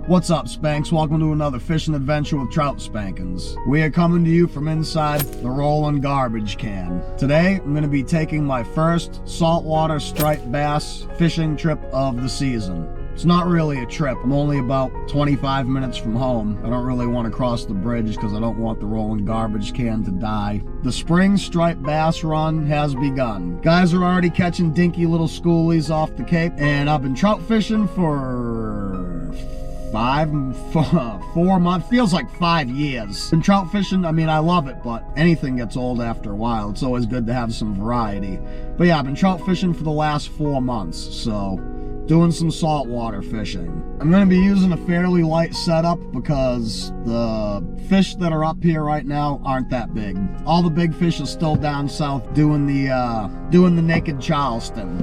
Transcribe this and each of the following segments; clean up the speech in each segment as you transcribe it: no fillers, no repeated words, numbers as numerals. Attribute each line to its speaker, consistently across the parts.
Speaker 1: What's up, Spanks? Welcome to another fishing adventure with Trout Spankins. We are coming to you from inside the rolling garbage can. Today, I'm going to be taking my first saltwater striped bass fishing trip of the season. It's not really a trip. I'm only about 25 minutes from home. I don't really want to cross the bridge because I don't want the rolling garbage can to die. The spring striped bass run has begun. Guys are already catching dinky little schoolies off the Cape, and I've been trout fishing for 4 months, feels like 5 years. Been trout fishing, I mean, I love it, but anything gets old after a while. It's always good to have some variety. But yeah, I've been trout fishing for the last 4 months, so doing some saltwater fishing. I'm going to be using a fairly light setup because the fish that are up here right now aren't that big. All the big fish are still down south doing the naked Charleston.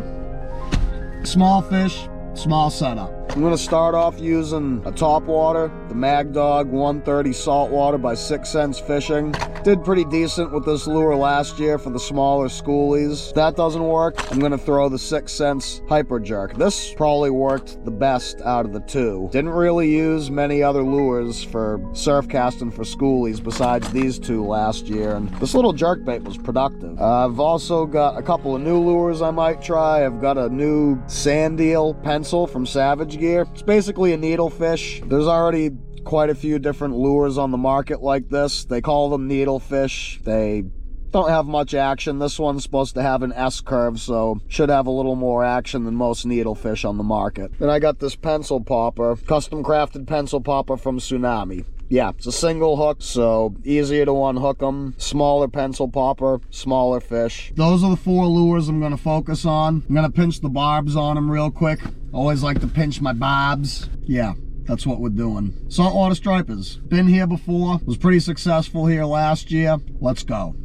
Speaker 1: Small fish, small setup. I'm going to start off using a topwater, the Mag Dog 130 saltwater by 6 Cents Fishing. Did pretty decent with this lure last year for the smaller schoolies. If that doesn't work, I'm going to throw the 6 Cents Hyper Jerk. This probably worked the best out of the two. Didn't really use many other lures for surf casting for schoolies besides these two last year, and this little jerkbait was productive. I've also got a couple of new lures I might try. I've got a new sand eel pencil from Savage Gear. It's basically a needlefish. There's already quite a few different lures on the market like this. They call them needlefish. They don't have much action. This one's supposed to have an S curve, so should have a little more action than most needlefish on the market. Then I got this pencil popper, custom crafted pencil popper from Tsunami. Yeah, it's a single hook, so easier to unhook them. Smaller pencil popper, smaller fish. Those are the 4 lures I'm going to focus on. I'm going to pinch the barbs on them real quick. Always like to pinch my barbs. Yeah, that's what we're doing. Saltwater stripers. Been here before. Was pretty successful here last year. Let's go.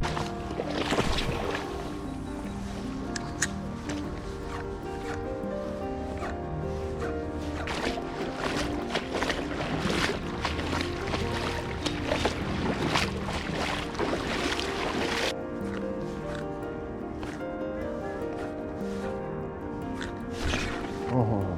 Speaker 1: Oh.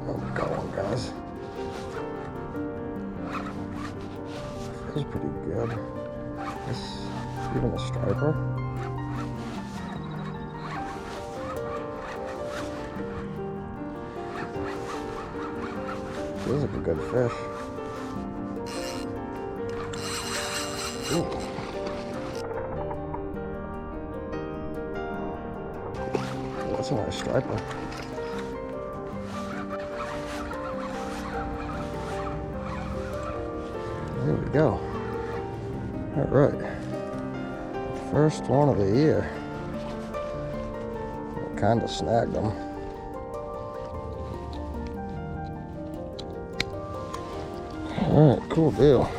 Speaker 1: I'm going, guys. Feels pretty good. This even a striper. Feels like a good fish. Ooh. That's a nice striper. There we go. All right. First one of the year. I kind of snagged them. Alright, cool deal.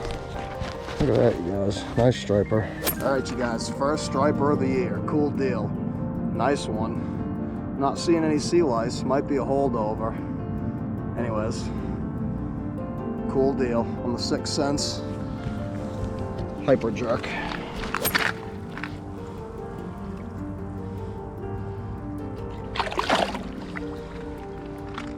Speaker 1: Look at that, you guys. Nice striper. Alright, you guys. First striper of the year. Cool deal. Nice one. Not seeing any sea lice. Might be a holdover. Anyways. Cool deal. On the 6 Cents Hyper Jerk.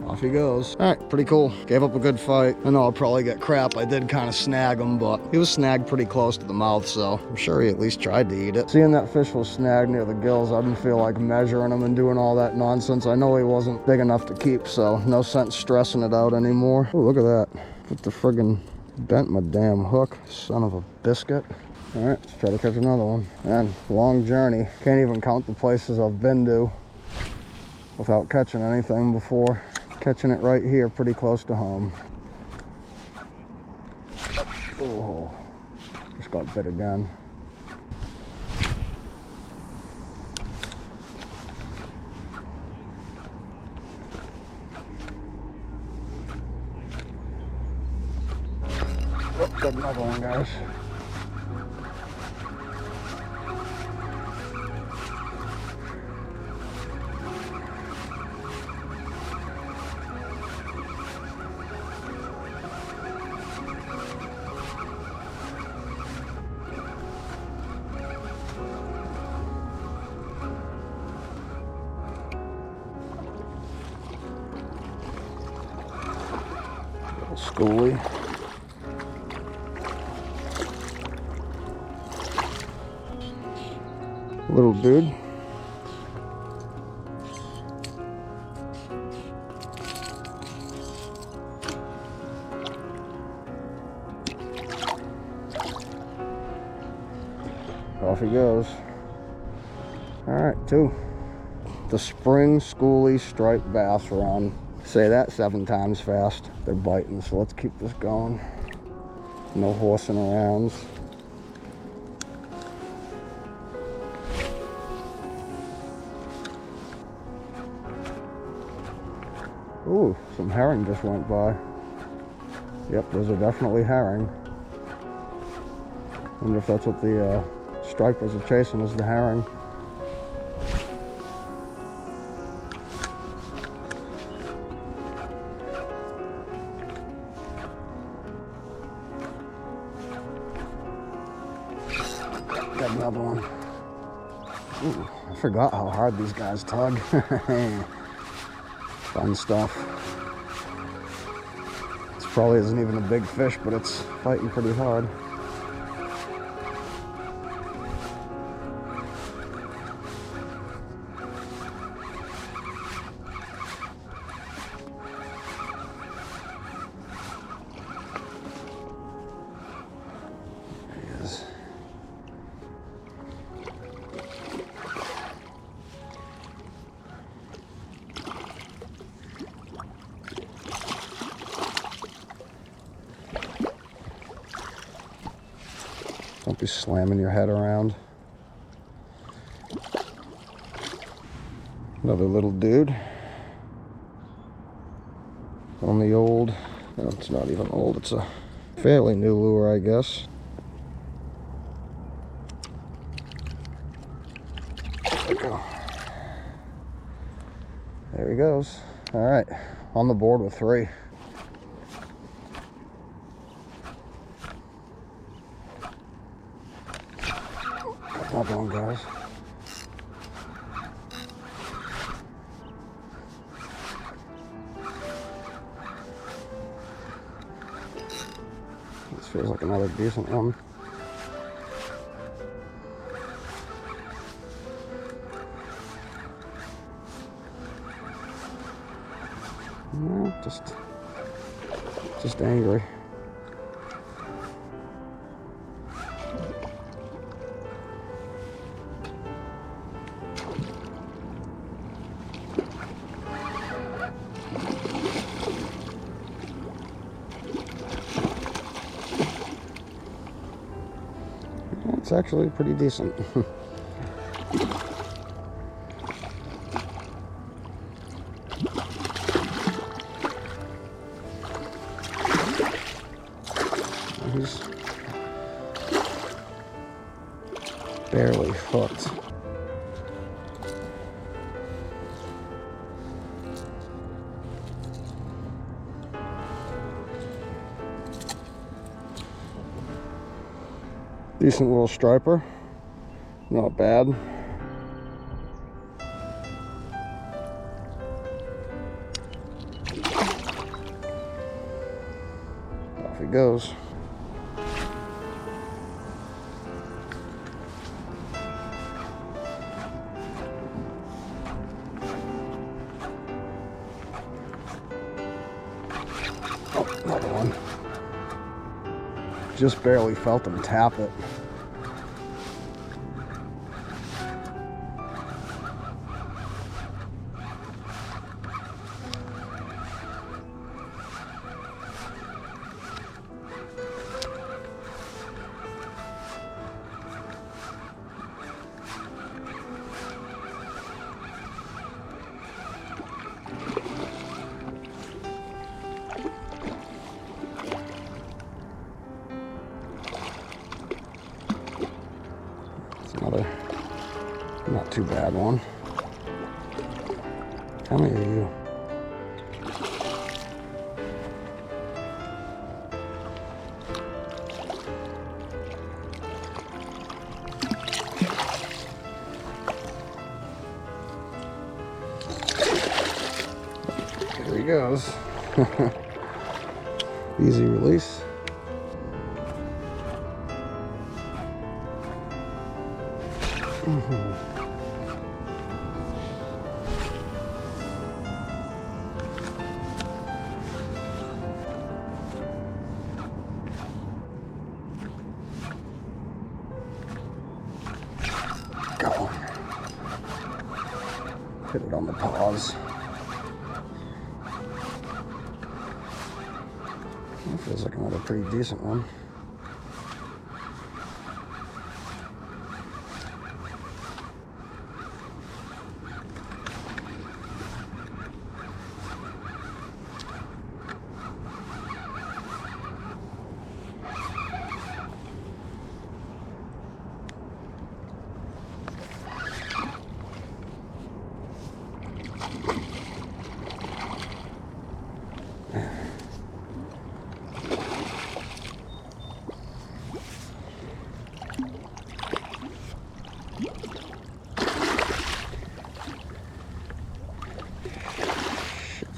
Speaker 1: Off he goes. All right, pretty cool. Gave up a good fight. I know I'll probably get crap. I did kind of snag him, but he was snagged pretty close to the mouth, so I'm sure he at least tried to eat it. Seeing that fish was snagged near the gills, I didn't feel like measuring him and doing all that nonsense. I know he wasn't big enough to keep, so no sense stressing it out anymore. Oh, look at that. Put the friggin' bent my damn hook. Son of a biscuit. All right, let's try to catch another one. Man, long journey. Can't even count the places I've been to without catching anything before. Catching it right here, pretty close to home. Oh, just got bit again. Oh, got another one, guys. schoolie. Little dude. Off he goes. Alright, 2. The spring schoolie striped bass run. Say that 7 times fast. They're biting, so let's keep this going. No horsing around. Ooh, some herring just went by. Yep, those are definitely herring. Wonder if that's what the stripers are chasing, is the herring. Got another one. Ooh, I forgot how hard these guys tug. Fun stuff. This probably isn't even a big fish, but it's fighting pretty hard. There he is. Don't be slamming your head around. Another little dude. On the old, no, it's not even old, it's a fairly new lure, I guess. There we go. There he goes. All right, on the board with 3. Another one, guys. This feels like another decent one. No, just angry. It's actually pretty decent. He's barely hooked. Decent little striper, not bad. Off he goes. Oh, another one. Just barely felt him tap it. Another not too bad one. How many are you? Here he goes.
Speaker 2: Easy release. Go. Hit it on the paws. That feels like another pretty decent one.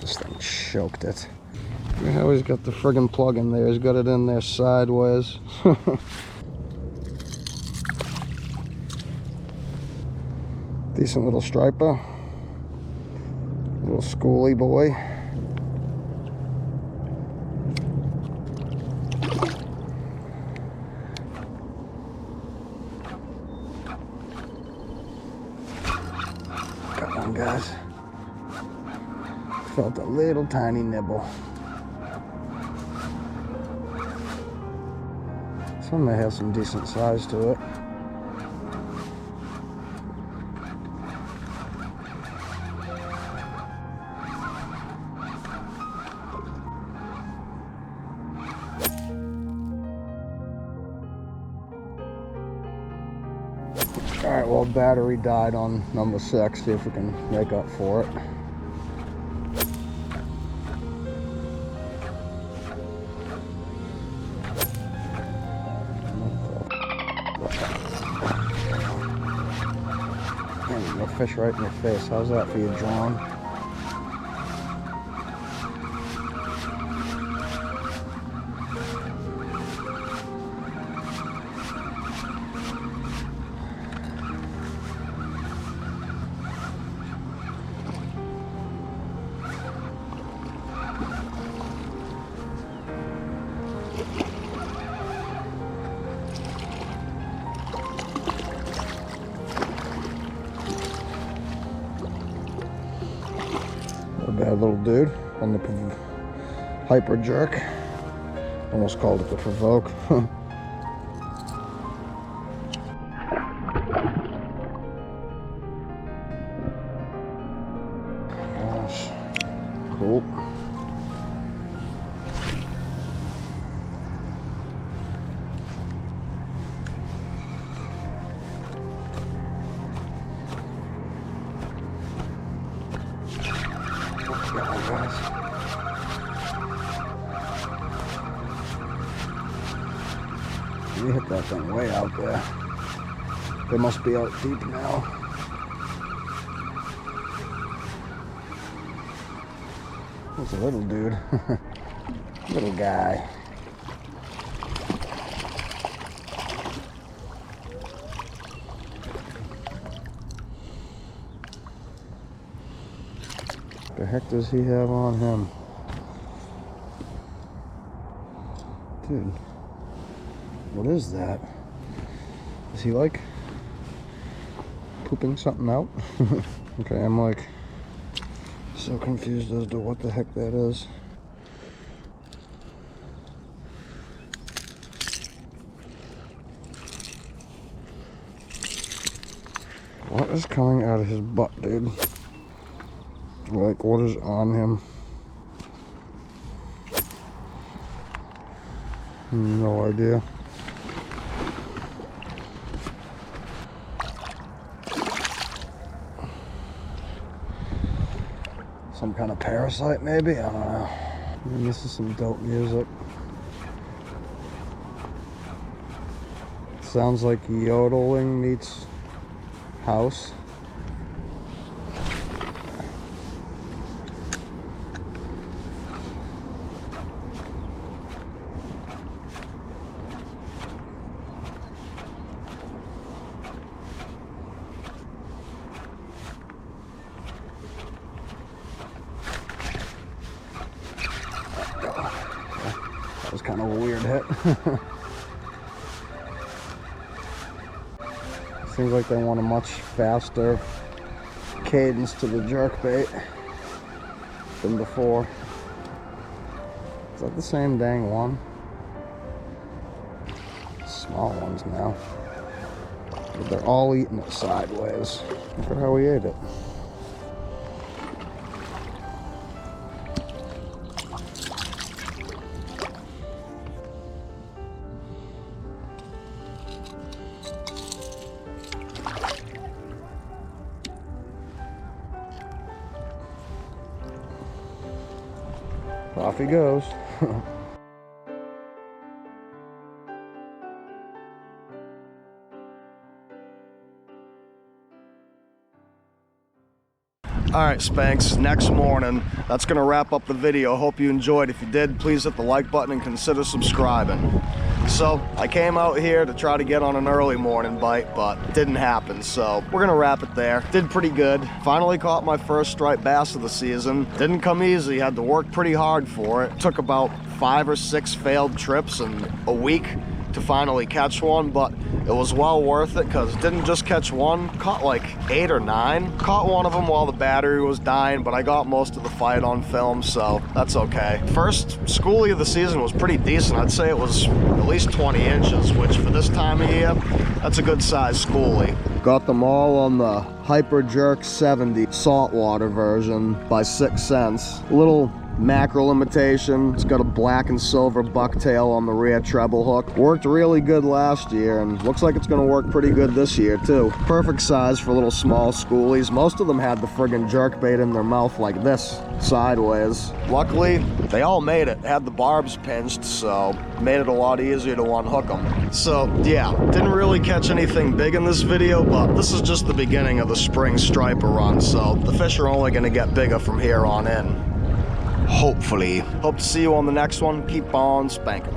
Speaker 2: This thing choked it. Look how he's got the friggin' plug in there. He's got it in there sideways. Decent little striper. Little schoolie boy. Got one, guys. Felt a little tiny nibble. This one may have some decent size to it. Alright, well, battery died on number 6. See if we can make up for it. Man, no fish right in your face. How's that for your drone? Bad little dude on the hyper jerk. Almost called it the provoke. Gosh, cool. Guys. We hit that thing way out there. They must be out deep now. That's a little dude. Little guy. The heck does he have on him? Dude, what is that? Is he like pooping something out? Okay, I'm like so confused as to what the heck that is. What is coming out of his butt, dude? Like, what is on him? No idea. Some kind of parasite, maybe? I don't know. Man, this is some dope music. Sounds like yodeling meets house. hit. Seems like they want a much faster cadence to the jerkbait than before. Is that the same dang one? Small ones now. But they're all eating it sideways. Look at how he ate it. Off he goes.
Speaker 1: Alright, Spanks, next morning. That's going to wrap up the video. Hope you enjoyed. If you did, please hit the like button and consider subscribing. So, I came out here to try to get on an early morning bite, but it didn't happen, so we're going to wrap it there. Did pretty good. Finally caught my first striped bass of the season. Didn't come easy, had to work pretty hard for it. Took about 5 or 6 failed trips and a week to finally catch one, but it was well worth it because didn't just catch one, caught like 8 or 9. Caught one of them while the battery was dying, but I got most of the fight on film, so that's okay. First schoolie of the season was pretty decent. I'd say it was at least 20 inches, which for this time of year, that's a good size schoolie. Got them all on the Hyper Jerk 70 saltwater version by 6 cents. A little mackerel imitation. It's got a black and silver bucktail on the rear treble hook. Worked really good last year and looks like it's gonna work pretty good this year too. Perfect size for little small schoolies. Most of them had the friggin' jerkbait in their mouth like this, sideways. Luckily, they all made it. Had the barbs pinched, so made it a lot easier to unhook them. So yeah, didn't really catch anything big in this video, but this is just the beginning of the spring striper run, so the fish are only gonna get bigger from here on in. Hopefully. Hope to see you on the next one. Keep on spanking.